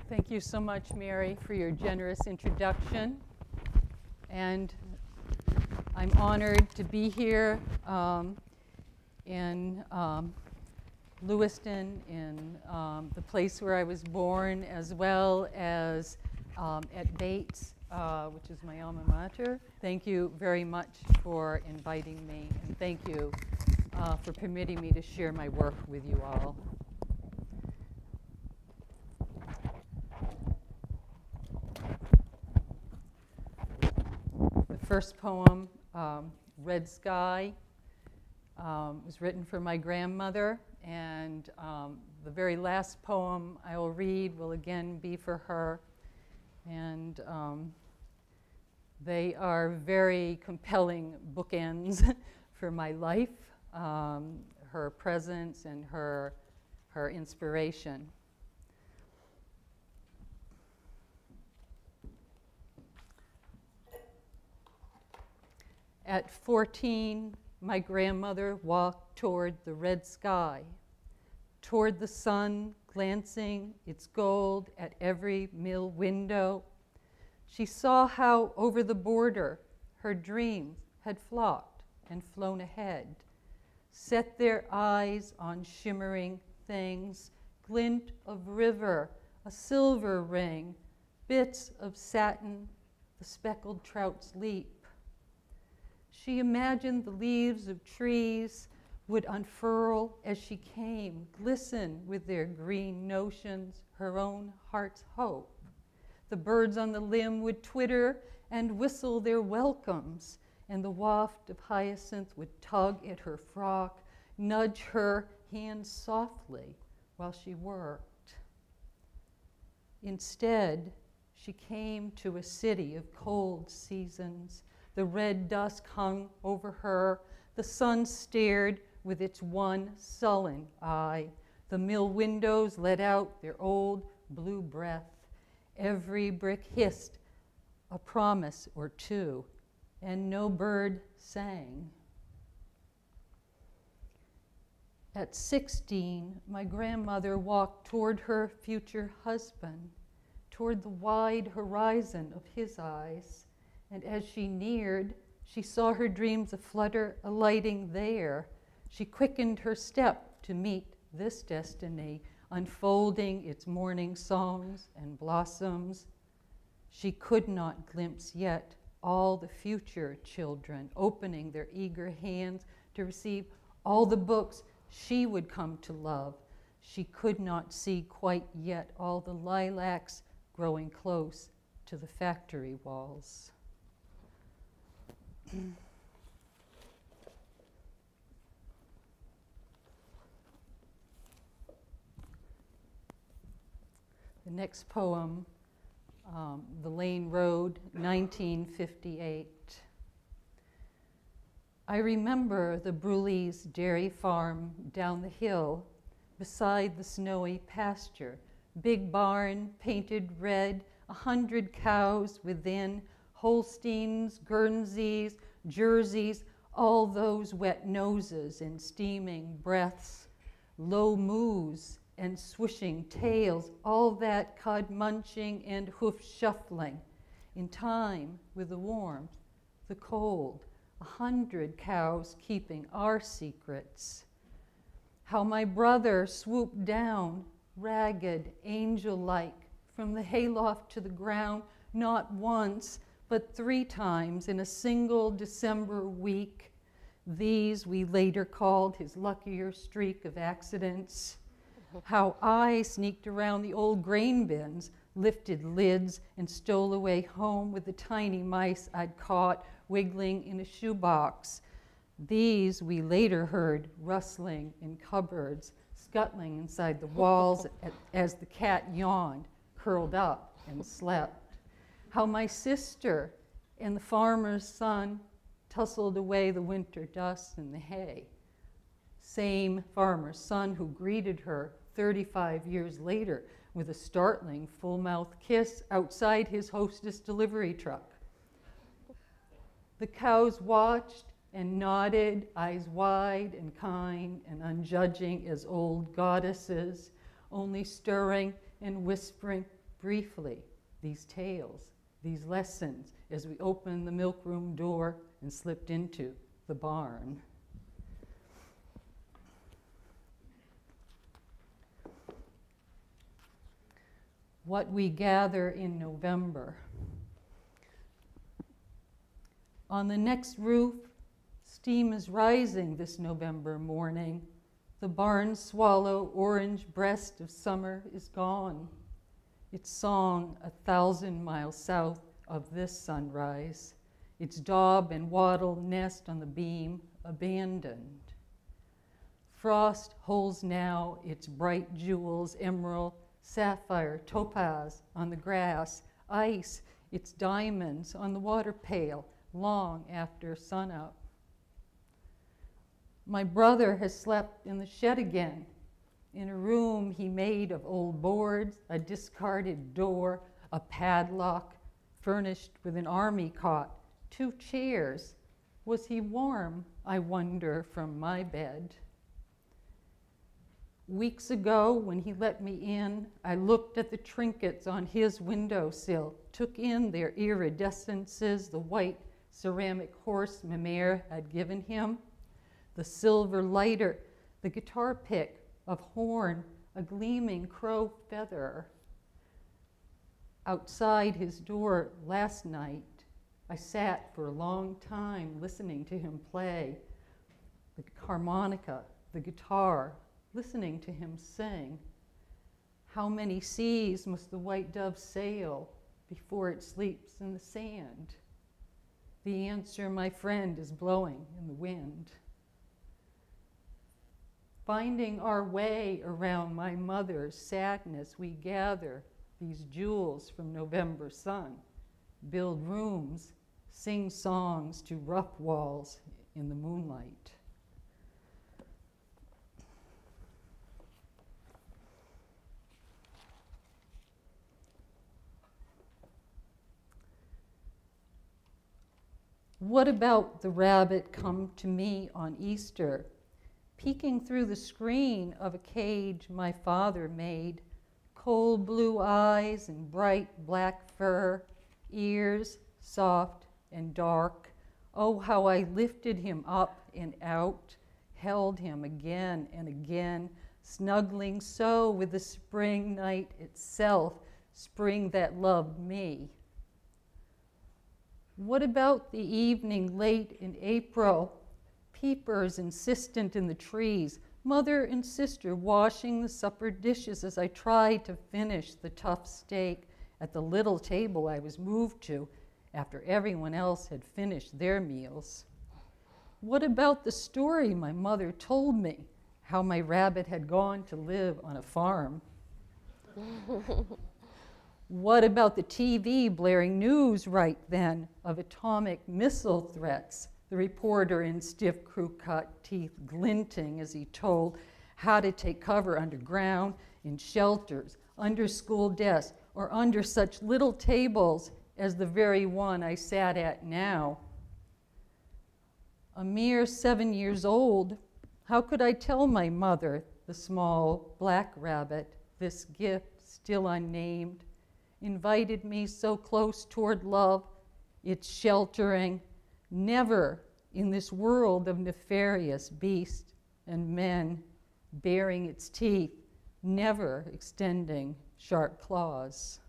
Thank you so much, Mary, for your generous introduction. And I'm honored to be here in Lewiston, in the place where I was born, as well as at Bates, which is my alma mater. Thank you very much for inviting me, and thank you for permitting me to share my work with you all. The first poem, Red Sky, was written for my grandmother, and the very last poem I will read will again be for her. And they are very compelling bookends for my life, her presence and her inspiration. At 14, my grandmother walked toward the red sky, toward the sun glancing its gold at every mill window. She saw how over the border her dreams had flocked and flown ahead, set their eyes on shimmering things, glint of river, a silver ring, bits of satin, the speckled trout's leap. She imagined the leaves of trees would unfurl as she came, glisten with their green notions, her own heart's hope. The birds on the limb would twitter and whistle their welcomes, and the waft of hyacinth would tug at her frock, nudge her hands softly while she worked. Instead, she came to a city of cold seasons. The red dusk hung over her. The sun stared with its one sullen eye. The mill windows let out their old blue breath. Every brick hissed a promise or two, and no bird sang. At 16, my grandmother walked toward her future husband, toward the wide horizon of his eyes. And as she neared, she saw her dreams aflutter, alighting there. She quickened her step to meet this destiny, unfolding its morning songs and blossoms. She could not glimpse yet all the future children, opening their eager hands to receive all the books she would come to love. She could not see quite yet all the lilacs growing close to the factory walls. The next poem, The Lane Road, 1958. I remember the Bruley's dairy farm down the hill beside the snowy pasture, big barn painted red, 100 cows within, Holsteins, Guernseys, Jerseys, all those wet noses and steaming breaths, low moos and swishing tails, all that cud munching and hoof shuffling, in time with the warmth, the cold, 100 cows keeping our secrets. How my brother swooped down, ragged, angel-like, from the hayloft to the ground, not once, but 3 times in a single December week. These we later called his luckier streak of accidents. How I sneaked around the old grain bins, lifted lids, and stole away home with the tiny mice I'd caught wiggling in a shoebox. These we later heard rustling in cupboards, scuttling inside the walls as the cat yawned, curled up, and slept. How my sister and the farmer's son tussled away the winter dust and the hay. Same farmer's son who greeted her 35 years later with a startling full-mouth kiss outside his Hostess delivery truck. The cows watched and nodded, eyes wide and kind and unjudging as old goddesses, only stirring and whispering briefly these tales, these lessons, as we opened the milk room door and slipped into the barn. What we gather in November. On the next roof, steam is rising this November morning. The barn swallow orange breast of summer is gone. Its song 1,000 miles south of this sunrise. Its daub and wattle nest on the beam abandoned. Frost holds now its bright jewels, emerald, sapphire, topaz on the grass, ice, its diamonds on the water pail, long after sunup. My brother has slept in the shed again, in a room he made of old boards, a discarded door, a padlock, furnished with an army cot, 2 chairs. Was he warm, I wonder, from my bed? Weeks ago, when he let me in, I looked at the trinkets on his windowsill, took in their iridescences, the white ceramic horse Mimere had given him, the silver lighter, the guitar pick of horn, a gleaming crow feather. Outside his door last night, I sat for a long time listening to him play the harmonica, the guitar, listening to him sing. How many seas must the white dove sail before it sleeps in the sand? The answer, my friend, is blowing in the wind. Finding our way around my mother's sadness, we gather these jewels from November sun, build rooms, sing songs to rough walls in the moonlight. What about the rabbit come to me on Easter, peeking through the screen of a cage my father made, cold blue eyes and bright black fur, ears soft and dark. Oh, how I lifted him up and out, held him again and again, snuggling so with the spring night itself, spring that loved me. What about the evening late in April? Peepers insistent in the trees, mother and sister washing the supper dishes as I tried to finish the tough steak at the little table I was moved to after everyone else had finished their meals. What about the story my mother told me, how my rabbit had gone to live on a farm? What about the TV blaring news right then of atomic missile threats, the reporter in stiff crew-cut teeth glinting as he told how to take cover underground, in shelters, under school desks, or under such little tables as the very one I sat at now? A mere 7 years old, how could I tell my mother, the small black rabbit, this gift still unnamed, invited me so close toward love, its sheltering, never in this world of nefarious beasts and men, baring its teeth, never extending sharp claws.